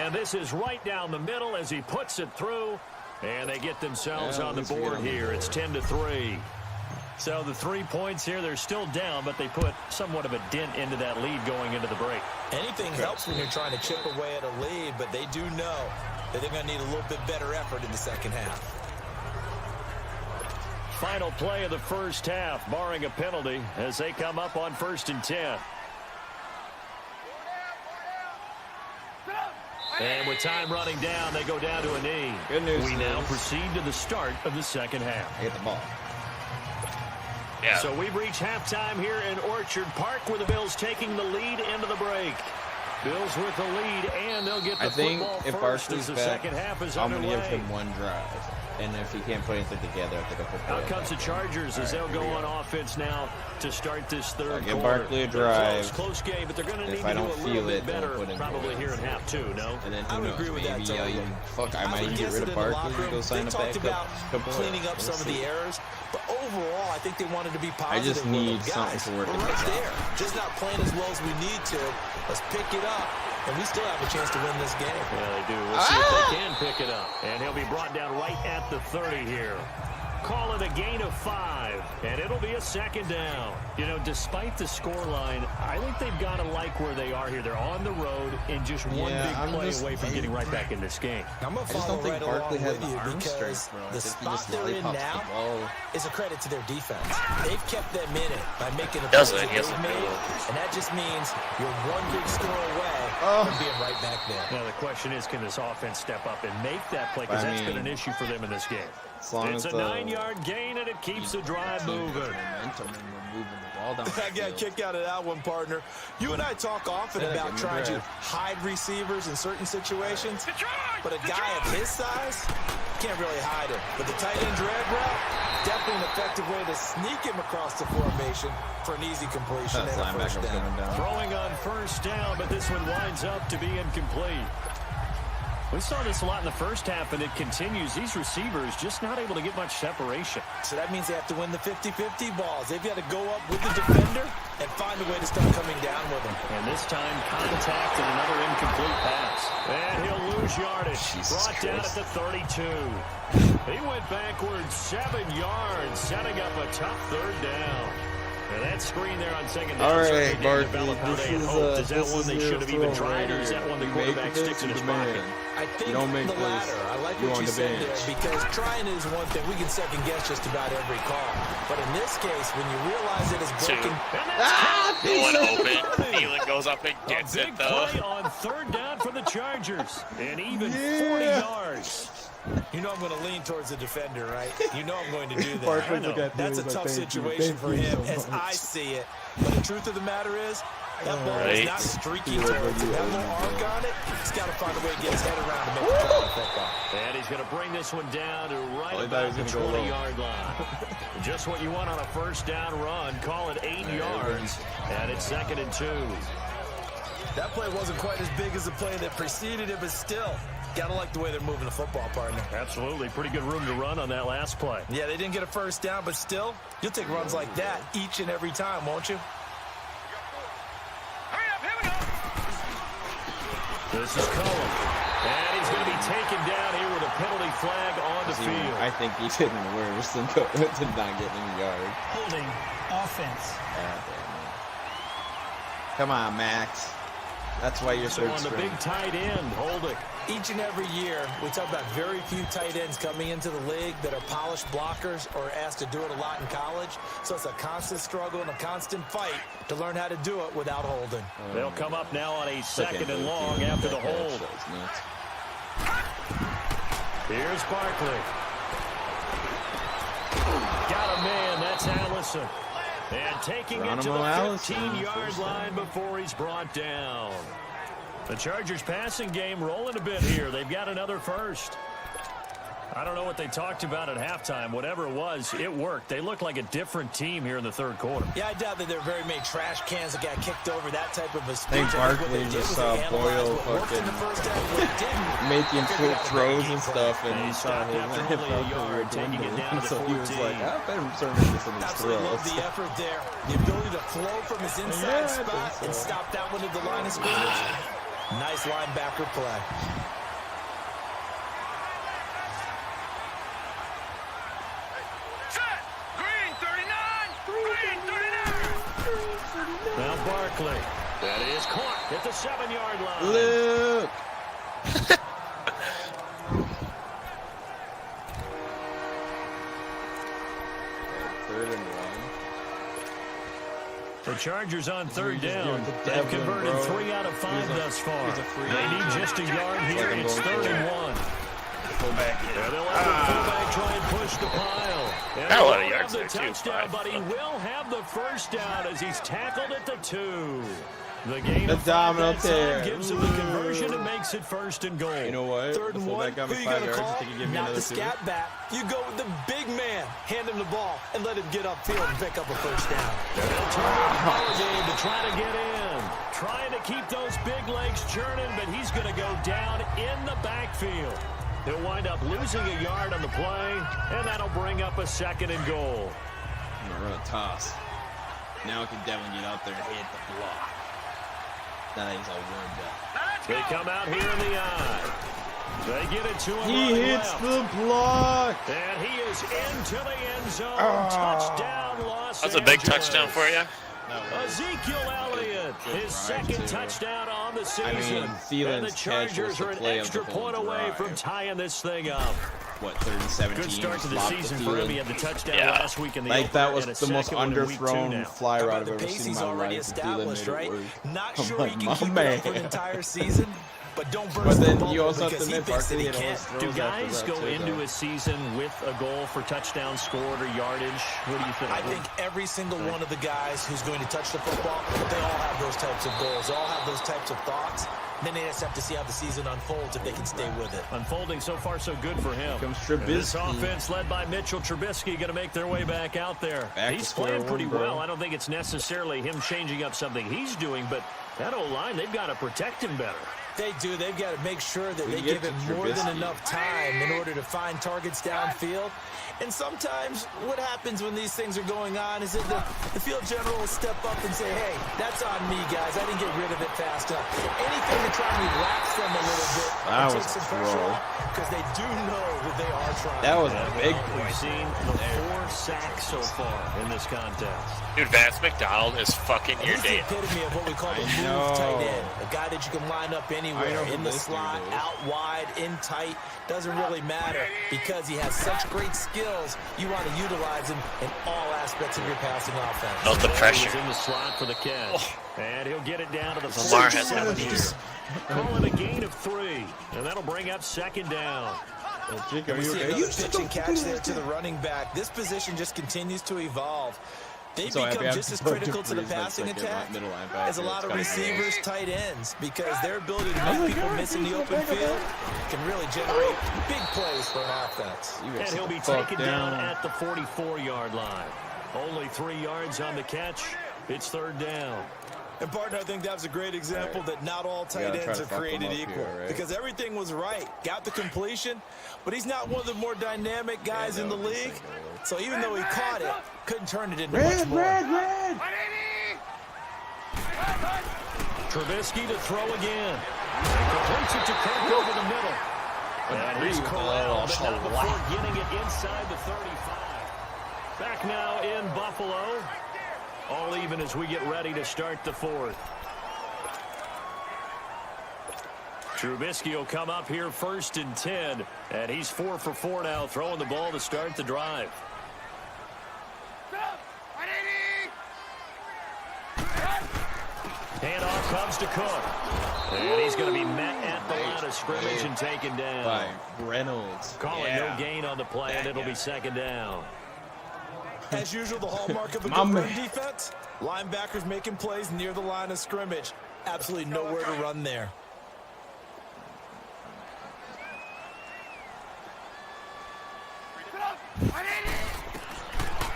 Speaker 7: And this is right down the middle as he puts it through. And they get themselves on the board here. It's 10-3. So the 3 points here, they're still down, but they put somewhat of a dent into that lead going into the break.
Speaker 8: Anything helps when you're trying to chip away at a lead, but they do know that they're going to need a little bit better effort in the second half.
Speaker 7: Final play of the first half, barring a penalty, as they come up on 1st and 10. And with time running down, they go down to a knee.
Speaker 3: Good news.
Speaker 7: We now proceed to the start of the second half.
Speaker 3: Hit the ball.
Speaker 6: Yeah.
Speaker 7: So we've reached halftime here in Orchard Park, where the Bills taking the lead into the break. Bills with the lead, and they'll get the
Speaker 3: I think
Speaker 7: football
Speaker 3: if
Speaker 7: first
Speaker 3: Barkley's
Speaker 7: as the
Speaker 3: back,
Speaker 7: second half is
Speaker 3: I'm going to give
Speaker 7: underway.
Speaker 3: him 1 drive. And if he can't put anything together, I think I'll put
Speaker 7: Out comes the Chargers as they'll go on offense now to start this third
Speaker 3: give
Speaker 7: quarter.
Speaker 3: Barkley a drive.
Speaker 7: Close game, but they're going to need
Speaker 3: If
Speaker 7: to
Speaker 3: I
Speaker 7: do
Speaker 3: don't
Speaker 7: a
Speaker 3: feel
Speaker 7: little bit
Speaker 3: it, then I'll
Speaker 7: better
Speaker 3: put him
Speaker 7: probably
Speaker 3: in.
Speaker 7: here in half 2, no?
Speaker 3: And then
Speaker 8: I
Speaker 3: who
Speaker 8: would
Speaker 3: knows?
Speaker 8: agree with that
Speaker 3: Maybe
Speaker 8: totally.
Speaker 3: I might even get rid of Barkley and go sign a
Speaker 8: They talked
Speaker 3: backup.
Speaker 8: about cleaning up some of the errors, but overall, I think they wanted to be positive.
Speaker 3: I just
Speaker 8: with
Speaker 3: need
Speaker 8: them.
Speaker 3: something
Speaker 8: Guys,
Speaker 3: to work
Speaker 8: we're
Speaker 3: against
Speaker 8: right there, just not playing as well as we need to. Let's pick it up, and we still have a chance to win this game.
Speaker 7: Yeah, they do. We'll see if they can pick it up. And he'll be brought down right at the 30 here. call it a gain of 5, and it'll be a second down. You know, despite the scoreline, I think they've got to like where they are here. They're on the road and just one big play away from getting right back in this game.
Speaker 8: I'm going to follow right along with you because the spot they're in now is a credit to their defense. They've kept them in it by making the plays that they've made, and that just means you're one big score away from being right back there.
Speaker 7: Now, the question is, can this offense step up and make that play? Because that's been an issue for them in this game. It's a 9-yard gain, and it keeps the drive moving.
Speaker 8: I got a kick out of that one, partner. You and I talk often about trying to hide receivers in certain situations, but a guy of his size can't really hide him. But the tight end drag route, definitely an effective way to sneak him across the formation for an easy completion and a first down.
Speaker 7: Throwing on first down, but this one winds up to be incomplete. We saw this a lot in the first half, and it continues. These receivers just not able to get much separation.
Speaker 8: So that means they have to win the 50-50 balls. They've got to go up with the defender and find a way to start coming down with them.
Speaker 7: And this time, contact and another incomplete pass. And he'll lose yardage. Brought down at the 32. He went backwards 7 yards, setting up a tough third down. And that screen there on second down.
Speaker 3: All right, Barkley,
Speaker 7: is that one they should have even tried, or is that one the quarterback sticks in his pocket?
Speaker 8: I think the latter. I like what you said there, because trying is one thing. We can second guess just about every call. But in this case, when you realize it is broken.
Speaker 6: One open. Thielen goes up and gets it, though.
Speaker 7: Big play on third down for the Chargers. And even 40 yards.
Speaker 8: You know I'm going to lean towards the defender, right? You know I'm going to do that. That's a tough situation for him as I see it. But the truth of the matter is, that ball is not streaking towards him. That little arc on it, he's got to find a way to get his head around and make a play on football.
Speaker 7: And he's going to bring this one down to right about the 20-yard line. Just what you want on a first down run. Call it 8 yards. And it's 2nd and 2.
Speaker 8: That play wasn't quite as big as the play that preceded it, but still, gotta like the way they're moving the football, partner.
Speaker 7: Absolutely. Pretty good room to run on that last play.
Speaker 8: Yeah, they didn't get a first down, but still, you'll take runs like that each and every time, won't you?
Speaker 5: Hurry up, here we go.
Speaker 7: This is Cullen. And he's going to be taken down here with a penalty flag on the field.
Speaker 3: I think he's hitting worse than not getting any yards.
Speaker 9: Holding offense.
Speaker 3: Come on, Max. That's why you're
Speaker 7: so on the big tight end, holding.
Speaker 8: Each and every year, we talk about very few tight ends coming into the league that are polished blockers or asked to do it a lot in college. So it's a constant struggle and a constant fight to learn how to do it without holding.
Speaker 7: They'll come up now on a 2nd and long after the hold. Here's Barkley. Got a man. That's Allison. And taking it to the 15-yard line before he's brought down. The Chargers passing game rolling a bit here. They've got another first. I don't know what they talked about at halftime. Whatever it was, it worked. They look like a different team here in the third quarter.
Speaker 8: Yeah, I doubt that there are very many trash cans that got kicked over, that type of a speech.
Speaker 3: I think Barkley just saw Boyle fucking making quick throws and stuff, and he saw his
Speaker 7: yard, taking it down to
Speaker 3: so
Speaker 7: 14.
Speaker 3: he was like, I better start making some of these
Speaker 8: Absolutely
Speaker 3: throws.
Speaker 8: love the effort there. The ability to flow from his inside spot and stop that one at the line of scrimmage. Nice linebacker play.
Speaker 7: Now Barkley. That is caught at the 7-yard line.
Speaker 3: Look. Third and 1.
Speaker 7: The Chargers on third down. They've converted 3 out of 5 thus far. They need just a yard here. It's 3rd and 1.
Speaker 6: Fullback.
Speaker 7: And they'll have the fullback try and push the pile. And
Speaker 6: Got a lot of
Speaker 7: he'll
Speaker 6: yards
Speaker 7: have the
Speaker 6: there, too.
Speaker 7: touchdown, but he will have the first down as he's tackled at the 2. The gain of 5 that time gives him the conversion and makes it 1st and goal.
Speaker 3: You know what?
Speaker 8: 3rd and 1. Who you gonna call? Not the scat back. You go with the big man. Hand him the ball and let him get upfield and pick up a first down.
Speaker 7: They'll turn the power game to try to get in. Trying to keep those big legs churning, but he's going to go down in the backfield. He'll wind up losing a yard on the play, and that'll bring up a 2nd and goal.
Speaker 3: I'm going to run a toss. Now I can definitely get out there and hit the block. Now that he's all warmed up.
Speaker 7: They come out here in the eye. They get it to him.
Speaker 3: He hits the block.
Speaker 7: And he is into the end zone. Touchdown, Los
Speaker 6: That's a big
Speaker 7: Angeles.
Speaker 6: touchdown for you.
Speaker 7: Ezekiel Elliott, his second touchdown on the season.
Speaker 3: I mean, Thielen's
Speaker 7: and the Chargers are an extra point away from tying this thing up.
Speaker 3: What, 3-17?
Speaker 7: Good start to the season for him. He had the touchdown last week in the
Speaker 3: like
Speaker 7: open,
Speaker 3: that was
Speaker 7: and a
Speaker 3: the most
Speaker 7: second one in week 2
Speaker 3: underthrown
Speaker 7: now.
Speaker 3: fly route I've
Speaker 8: The
Speaker 3: ever
Speaker 8: pace
Speaker 3: seen in
Speaker 8: he's
Speaker 3: my
Speaker 8: already
Speaker 3: life.
Speaker 8: established, right? Not sure he can
Speaker 3: my
Speaker 8: keep it
Speaker 3: man.
Speaker 8: up for an entire season, but don't burst
Speaker 3: But then
Speaker 8: the bubble
Speaker 3: you also have
Speaker 8: because
Speaker 3: to
Speaker 8: he
Speaker 3: admit,
Speaker 8: thinks that
Speaker 3: Barkley
Speaker 8: he
Speaker 3: had always
Speaker 8: can't.
Speaker 3: throws
Speaker 7: Do
Speaker 3: after
Speaker 7: guys
Speaker 3: that
Speaker 7: go
Speaker 3: too,
Speaker 7: into
Speaker 3: though.
Speaker 7: a season with a goal for touchdown scored or yardage? What do you think?
Speaker 8: I think every single one of the guys who's going to touch the football, they all have those types of goals. They all have those types of thoughts. Then they just have to see how the season unfolds if they can stay with it.
Speaker 7: Unfolding so far so good for him.
Speaker 3: Comes
Speaker 7: And this
Speaker 3: Trubisky.
Speaker 7: offense led by Mitchell Trubisky going to make their way back out there.
Speaker 3: Back
Speaker 7: He's
Speaker 3: to square
Speaker 7: playing
Speaker 3: one,
Speaker 7: pretty
Speaker 3: bro.
Speaker 7: well. I don't think it's necessarily him changing up something he's doing, but that O-line, they've got to protect him better.
Speaker 8: They do. They've got to make sure that they
Speaker 3: get
Speaker 8: give him
Speaker 3: to
Speaker 8: more than
Speaker 3: Trubisky.
Speaker 8: enough time in order to find targets downfield. And sometimes what happens when these things are going on is that the field general will step up and say, hey, that's on me, guys. I didn't get rid of it fast enough. Anything to try and relax them a little bit
Speaker 3: That
Speaker 8: and
Speaker 3: was
Speaker 8: take
Speaker 3: a
Speaker 8: some pressure
Speaker 3: throw.
Speaker 8: off because they do know that they are trying.
Speaker 3: That was a big
Speaker 7: We've
Speaker 3: point.
Speaker 7: seen the 4 sacks so far in this contest.
Speaker 6: Dude, Vance McDonald is fucking
Speaker 8: And
Speaker 6: your
Speaker 8: he's the
Speaker 6: date.
Speaker 8: epitome of what we call the
Speaker 3: I
Speaker 8: move tight
Speaker 3: know.
Speaker 8: end. A guy that you can line up
Speaker 3: I
Speaker 8: anywhere,
Speaker 3: know who
Speaker 8: in the
Speaker 3: this dude
Speaker 8: slot,
Speaker 3: is.
Speaker 8: out wide, in tight. Doesn't really matter because he has such great skills. You want to utilize him in all aspects of your passing offense.
Speaker 6: Felt the
Speaker 7: He's
Speaker 6: pressure.
Speaker 7: in the slot for the catch. And he'll get it down to the
Speaker 6: Lamar has
Speaker 7: 47
Speaker 6: that
Speaker 7: here. Call it a gain of 3. And that'll bring up second down.
Speaker 3: Jake, are
Speaker 8: We
Speaker 3: you
Speaker 8: see
Speaker 3: okay?
Speaker 8: another pitch and catch there to the running back. This position just continues to evolve. They
Speaker 3: So happy
Speaker 8: become
Speaker 3: I'm
Speaker 8: just as
Speaker 3: supposed to
Speaker 8: critical to the
Speaker 3: freeze that
Speaker 8: passing
Speaker 3: second
Speaker 8: attack
Speaker 3: middle linebacker.
Speaker 8: as a lot
Speaker 3: It's
Speaker 8: of
Speaker 3: kinda
Speaker 8: receivers, tight ends, because their ability to make people miss in the open field can really generate big plays for an offense.
Speaker 3: You
Speaker 7: And
Speaker 3: gotta
Speaker 7: he'll
Speaker 3: sit
Speaker 7: be
Speaker 3: the fuck
Speaker 7: taken down at the 44-yard line. Only 3 yards on the catch. It's third down.
Speaker 8: And, partner, I think that was a great example that not all tight
Speaker 3: gotta try
Speaker 8: ends
Speaker 3: to
Speaker 8: are
Speaker 3: fuck
Speaker 8: created
Speaker 3: them up
Speaker 8: equal.
Speaker 3: here, right?
Speaker 8: Because everything was right. Got the completion, but he's not one of the more dynamic guys in the league. So even though he caught it, couldn't turn it into much more.
Speaker 3: red.
Speaker 7: Trubisky to throw again. And completes it to Kirk over the middle. And he's corralled, but not before getting it inside the 35. Back now in Buffalo. All even as we get ready to start the 4th. Trubisky will come up here 1st and 10. And he's 4 for 4 now, throwing the ball to start the drive. Handoff comes to Cook. And he's going to be met at the line of scrimmage and taken down.
Speaker 3: By Reynolds.
Speaker 7: Calling no gain on the play, and it'll be second down.
Speaker 8: As usual, the hallmark of a good run defense, linebackers making plays near the line of scrimmage. Absolutely nowhere to run there.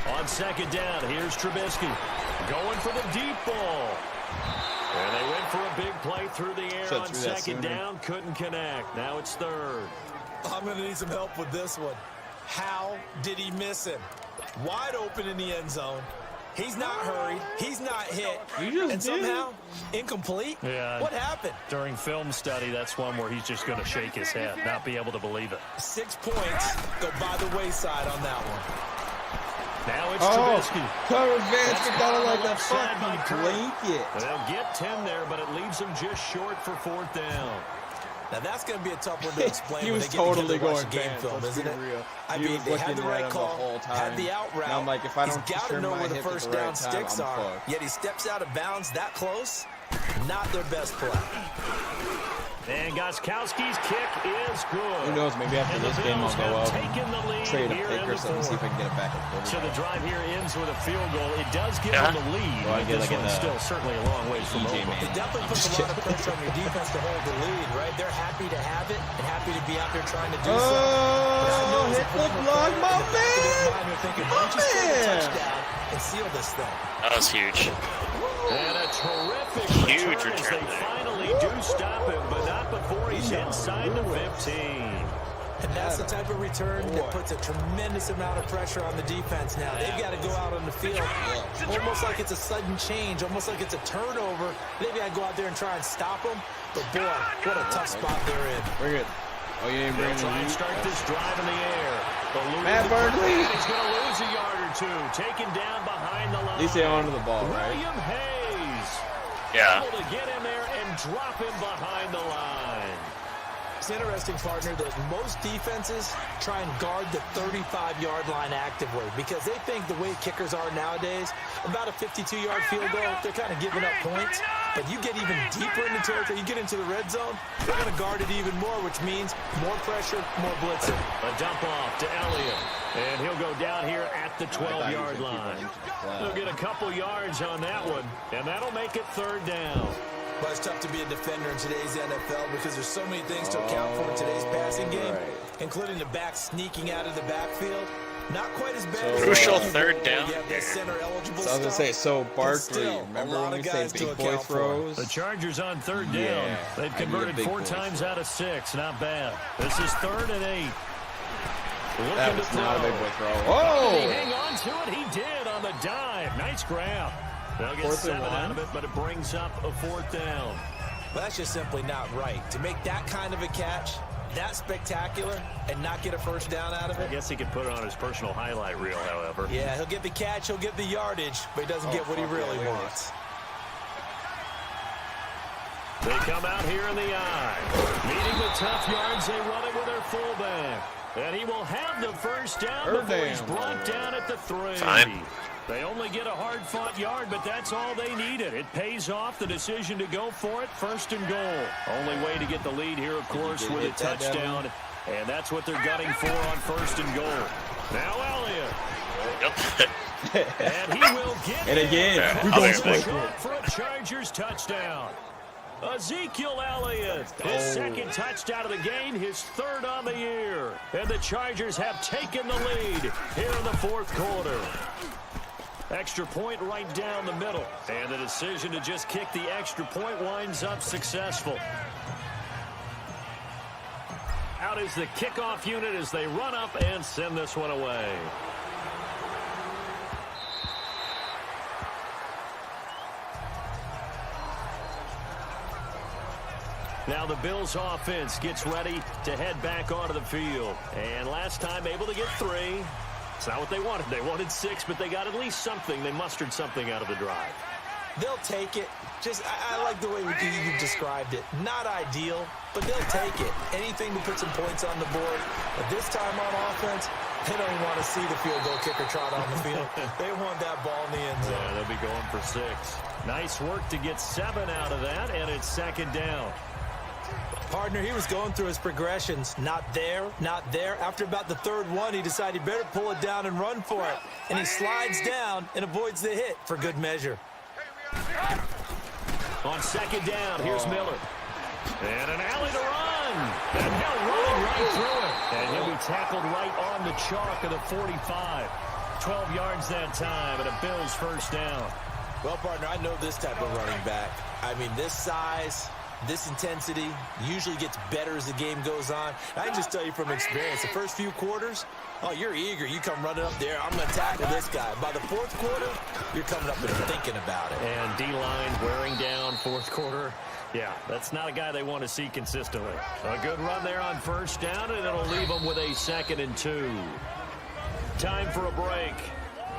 Speaker 7: On second down, here's Trubisky. Going for the deep ball. And they went for a big play through the air on second down. Couldn't connect. Now it's third.
Speaker 8: I'm going to need some help with this one. How did he miss him? Wide open in the end zone. He's not hurried. He's not hit. And somehow, incomplete?
Speaker 7: Yeah.
Speaker 8: What happened?
Speaker 7: During film study, that's one where he's just going to shake his head, not be able to believe it.
Speaker 8: 6 points go by the wayside on that one.
Speaker 7: Now it's Trubisky.
Speaker 3: Cover Vance McDonald like that
Speaker 7: left side by
Speaker 3: fucking
Speaker 7: Kirk.
Speaker 3: blanket.
Speaker 7: They'll get 10 there, but it leaves them just short for 4th down.
Speaker 8: Now, that's going to be a tough one to explain
Speaker 3: He
Speaker 8: when
Speaker 3: was
Speaker 8: they get
Speaker 3: totally
Speaker 8: together to watch
Speaker 3: going
Speaker 8: the game
Speaker 3: Vance,
Speaker 8: film,
Speaker 3: let's
Speaker 8: isn't
Speaker 3: be
Speaker 8: it?
Speaker 3: real.
Speaker 8: I
Speaker 3: He
Speaker 8: mean,
Speaker 3: was
Speaker 8: they had
Speaker 3: looking
Speaker 8: the
Speaker 3: at
Speaker 8: right
Speaker 3: him the
Speaker 8: call,
Speaker 3: whole
Speaker 8: had the
Speaker 3: time.
Speaker 8: out route.
Speaker 3: And I'm like, if I don't
Speaker 8: he's got to
Speaker 3: turn
Speaker 8: know
Speaker 3: my
Speaker 8: where the
Speaker 3: hip at
Speaker 8: first
Speaker 3: the
Speaker 8: down
Speaker 3: right time,
Speaker 8: sticks
Speaker 3: I'm
Speaker 8: are.
Speaker 3: fucked.
Speaker 8: Yet he steps out of bounds that close. Not their best play.
Speaker 7: And Gostkowski's kick is good.
Speaker 3: Who knows? Maybe after this game I'll go out
Speaker 7: taken the lead
Speaker 3: and trade a
Speaker 7: here
Speaker 3: pick
Speaker 7: in
Speaker 3: or
Speaker 7: the
Speaker 3: something, see if I
Speaker 7: 4th.
Speaker 3: can get it back at
Speaker 7: So the drive here ends with a field goal. It does give
Speaker 6: Yeah.
Speaker 7: them the lead,
Speaker 3: Well, I
Speaker 7: but
Speaker 3: get
Speaker 7: this
Speaker 3: like
Speaker 7: one's
Speaker 3: a,
Speaker 7: still certainly a long way from
Speaker 3: EJ
Speaker 7: over.
Speaker 3: man.
Speaker 8: It definitely puts a lot of pressure on your defense to hold the lead, right? They're happy to have it and happy to be out there trying to do so.
Speaker 3: Oh, hit the block, my man!
Speaker 8: And seal this thing.
Speaker 6: That was huge.
Speaker 7: And a terrific
Speaker 6: Huge
Speaker 7: return as
Speaker 6: return
Speaker 7: they
Speaker 6: there.
Speaker 7: finally do stop him, but not before he's inside the 15.
Speaker 8: And that's the type of return that puts a tremendous amount of pressure on the defense now. They've got to go out on the field almost like it's a sudden change, almost like it's a turnover. They've got to go out there and try and stop them. But, boy, what a tough spot they're in.
Speaker 3: Bring it. Oh, you ain't
Speaker 7: They'll
Speaker 3: bringing
Speaker 7: try and
Speaker 3: the
Speaker 7: start this drive in the air.
Speaker 3: Matt Barkley.
Speaker 7: He's going to lose a yard or two. Taken down behind the line.
Speaker 3: At least they onto the ball, right?
Speaker 7: William Hayes.
Speaker 6: Yeah.
Speaker 7: Able to get in there and drop him behind the line.
Speaker 8: It's interesting, partner, that most defenses try and guard the 35-yard line actively because they think the way kickers are nowadays, about a 52-yard field goal, they're kind of giving up points. But you get even deeper in the territory, you get into the red zone, they're going to guard it even more, which means more pressure, more blitzing.
Speaker 7: A dump off to Elliott, and he'll go down here at the 12-yard line. They'll get a couple yards on that one, and that'll make it 3rd down.
Speaker 8: But it's tough to be a defender in today's NFL because there's so many things to account for in today's passing game, including the back sneaking out of the backfield. Not quite as bad as
Speaker 6: crucial 3rd down.
Speaker 8: Center eligible
Speaker 3: So I was gonna say, so Barkley,
Speaker 8: still,
Speaker 3: remember when we say big boy throws?
Speaker 7: The Chargers on 3rd down. They've converted 4 times out of 6. Not bad. This is 3rd and 8.
Speaker 3: That was not a big boy throw.
Speaker 7: Did
Speaker 3: Whoa!
Speaker 7: he hang on to it? He did on the dive. Nice grab. They'll get 7 out of it, but it brings up a 4th down.
Speaker 8: Well, that's just simply not right. To make that kind of a catch, that spectacular, and not get a 1st down out of it.
Speaker 7: I guess he could put it on his personal highlight reel, however.
Speaker 8: Yeah, he'll get the catch, he'll get the yardage, but he doesn't get what he really wants.
Speaker 7: They come out here in the eye. Meeting the tough yards, they run it with their fullback. And he will have the 1st down before he's brought down at the 3.
Speaker 6: Time.
Speaker 7: They only get a hard-fought yard, but that's all they needed. It pays off, the decision to go for it, 1st and goal. Only way to get the lead here, of course, with a touchdown. And that's what they're gunning for on 1st and goal. Now Elliott.
Speaker 6: Yep.
Speaker 7: And he will get
Speaker 3: And again,
Speaker 6: we
Speaker 3: going
Speaker 7: shot for a Chargers touchdown. Ezekiel Elliott, his 2nd touchdown of the game, his 3rd on the year. And the Chargers have taken the lead here in the 4th quarter. Extra point right down the middle. And the decision to just kick the extra point winds up successful. Out is the kickoff unit as they run up and send this one away. Now the Bills offense gets ready to head back onto the field. And last time able to get 3. It's not what they wanted. They wanted 6, but they got at least something. They mustered something out of the drive.
Speaker 8: They'll take it. I like the way you described it. Not ideal, but they'll take it. Anything to put some points on the board. But this time on offense, they don't even want to see the field goal kicker trot on the field. They want that ball in the end zone.
Speaker 7: Yeah, they'll be going for 6. Nice work to get 7 out of that, and it's 2nd down.
Speaker 8: Partner, he was going through his progressions. Not there, not there. After about the 3rd one, he decided he better pull it down and run for it. And he slides down and avoids the hit for good measure.
Speaker 7: On 2nd down, here's Miller. And an alley to run. And he'll run right through it. And he'll be tackled right on the chalk of the 45. 12 yards that time, and a Bills 1st down.
Speaker 8: Well, partner, I know this type of running back. I mean, this size, this intensity usually gets better as the game goes on. I can just tell you from experience, the first few quarters, oh, you're eager. You come running up there. I'm going to tackle this guy. By the 4th quarter, you're coming up and thinking about it.
Speaker 7: And D-line wearing down 4th quarter. Yeah, that's not a guy they want to see consistently. A good run there on 1st down, and it'll leave them with a 2nd and 2. Time for a break.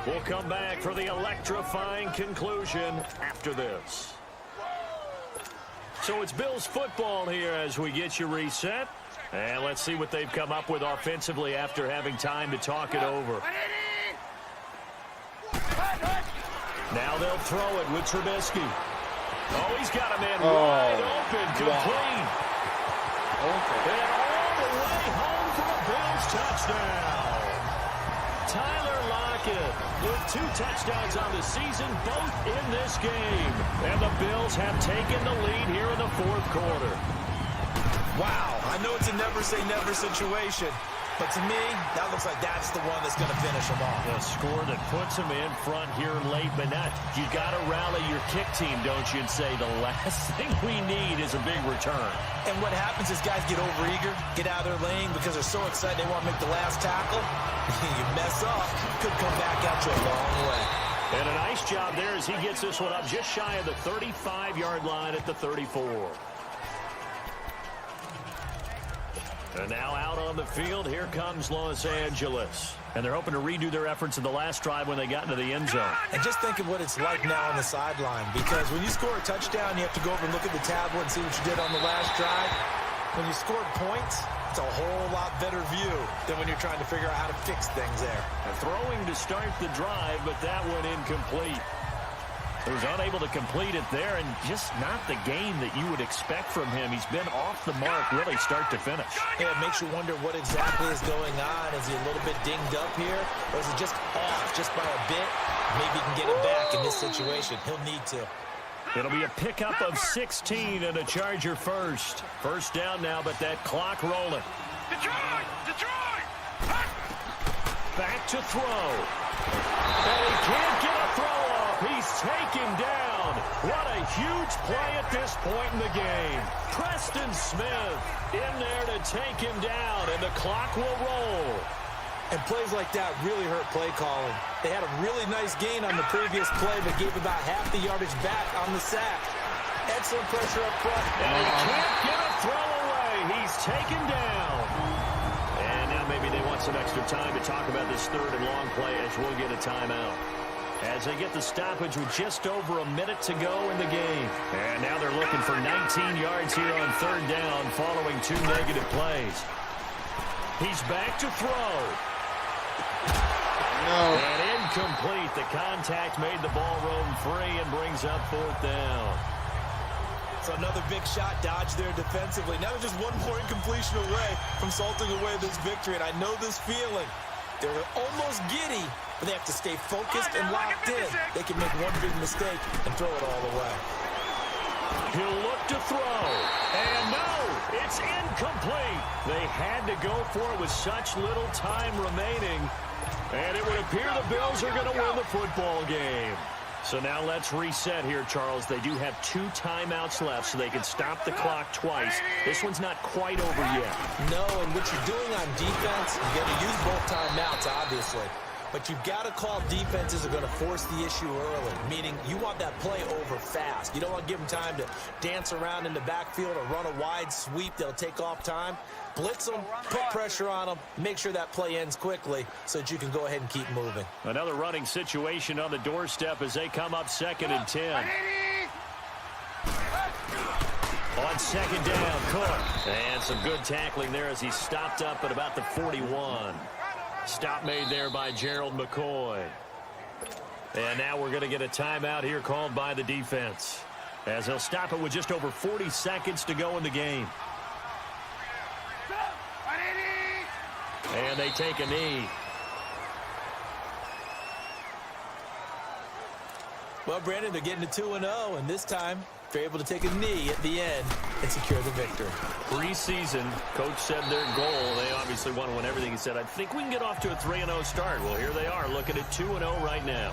Speaker 7: We'll come back for the electrifying conclusion after this. So it's Bills football here as we get you reset. And let's see what they've come up with offensively after having time to talk it over. Now they'll throw it with Trubisky. Oh, he's got a man wide open. Complete. And all the way home for a Bills touchdown. Tyler Lockett with 2 touchdowns on the season, both in this game. And the Bills have taken the lead here in the 4th quarter.
Speaker 8: Wow, I know it's a never-say-never situation, but to me, that looks like that's the one that's going to finish them off.
Speaker 7: The score that puts them in front here late, but not. You got to rally your kick team, don't you, and say the last thing we need is a big return.
Speaker 8: And what happens is guys get overeager, get out of their lane because they're so excited they want to make the last tackle. You mess up, could come back out you a long way.
Speaker 7: And a nice job there as he gets this one up just shy of the 35-yard line at the 34. And now out on the field, here comes Los Angeles. And they're hoping to redo their efforts in the last drive when they got into the end zone.
Speaker 8: And just think of what it's like now on the sideline, because when you score a touchdown, you have to go over and look at the tablet and see what you did on the last drive. When you scored points, it's a whole lot better view than when you're trying to figure out how to fix things there.
Speaker 7: And throwing to start the drive, but that went incomplete. He was unable to complete it there, and just not the game that you would expect from him. He's been off the mark really start to finish.
Speaker 8: Yeah, it makes you wonder what exactly is going on. Is he a little bit dinged up here, or is it just off just by a bit? Maybe he can get it back in this situation. He'll need to.
Speaker 7: It'll be a pickup of 16 and a Charger first. First down now, but that clock rolling.
Speaker 5: Detroit! Detroit!
Speaker 7: Back to throw. And he can't get a throw off. He's taken down. What a huge play at this point in the game. Preston Smith in there to take him down, and the clock will roll.
Speaker 8: And plays like that really hurt play calling. They had a really nice gain on the previous play, but gave about half the yardage back on the sack. Excellent pressure up front.
Speaker 7: And he can't get a throw away. He's taken down. And now maybe they want some extra time to talk about this third and long play as we'll get a timeout. As they get the stoppage with just over a minute to go in the game. And now they're looking for 19 yards here on third down following 2 negative plays. He's back to throw.
Speaker 3: No.
Speaker 7: And incomplete. The contact made the ball roam free and brings up fourth down.
Speaker 8: So another big shot dodged there defensively. Now they're just one more incompletion away from salting away this victory. And I know this feeling. They're almost giddy, but they have to stay focused and locked in. They can make one big mistake and throw it all away.
Speaker 7: He'll look to throw. And no, it's incomplete. They had to go for it with such little time remaining. And it would appear the Bills are going to win the football game. So now let's reset here, Charles. They do have 2 timeouts left, so they can stop the clock twice. This one's not quite over yet.
Speaker 8: No, and what you're doing on defense, you're going to use both timeouts, obviously. But you've got to call defenses are going to force the issue early, meaning you want that play over fast. You don't want to give them time to dance around in the backfield or run a wide sweep that'll take off time. Blitz them, put pressure on them, make sure that play ends quickly so that you can go ahead and keep moving.
Speaker 7: Another running situation on the doorstep as they come up 2nd and 10. On second down, Cook. And some good tackling there as he stopped up at about the 41. Stop made there by Gerald McCoy. And now we're going to get a timeout here called by the defense, as they'll stop it with just over 40 seconds to go in the game. And they take a knee.
Speaker 8: Well, Brandon, they're getting to 2-0, and this time they're able to take a knee at the end and secure the victory.
Speaker 7: Preseason, coach said their goal, they obviously want to win everything. He said, I think we can get off to a 3-0 start. Well, here they are looking at 2-0 right now.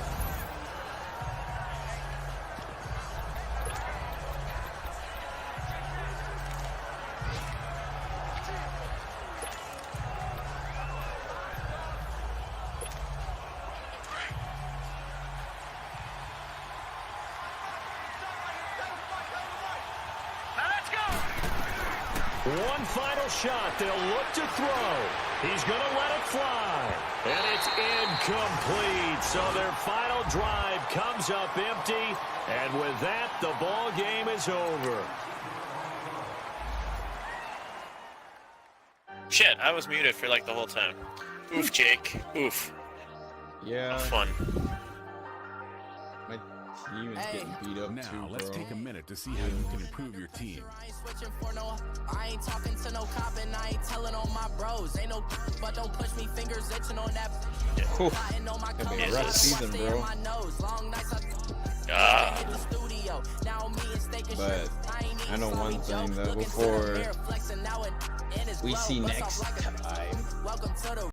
Speaker 7: One final shot. They'll look to throw. He's going to let it fly. And it's incomplete. So their final drive comes up empty. And with that, the ball game is over.
Speaker 6: Shit, I was muted for like the whole time. Oof, Jake. Oof.
Speaker 3: Yeah.
Speaker 6: Fun.
Speaker 3: My team is getting beat up
Speaker 10: now,
Speaker 3: too,
Speaker 10: let's
Speaker 3: bro.
Speaker 10: take a minute to see how you can improve your team.
Speaker 4: I ain't talking to no cop and I ain't telling on my bros. Ain't no but don't push me, fingers itching on that.
Speaker 3: Whew. Gonna be a rough season, bro. But I know one thing though, before we see next time,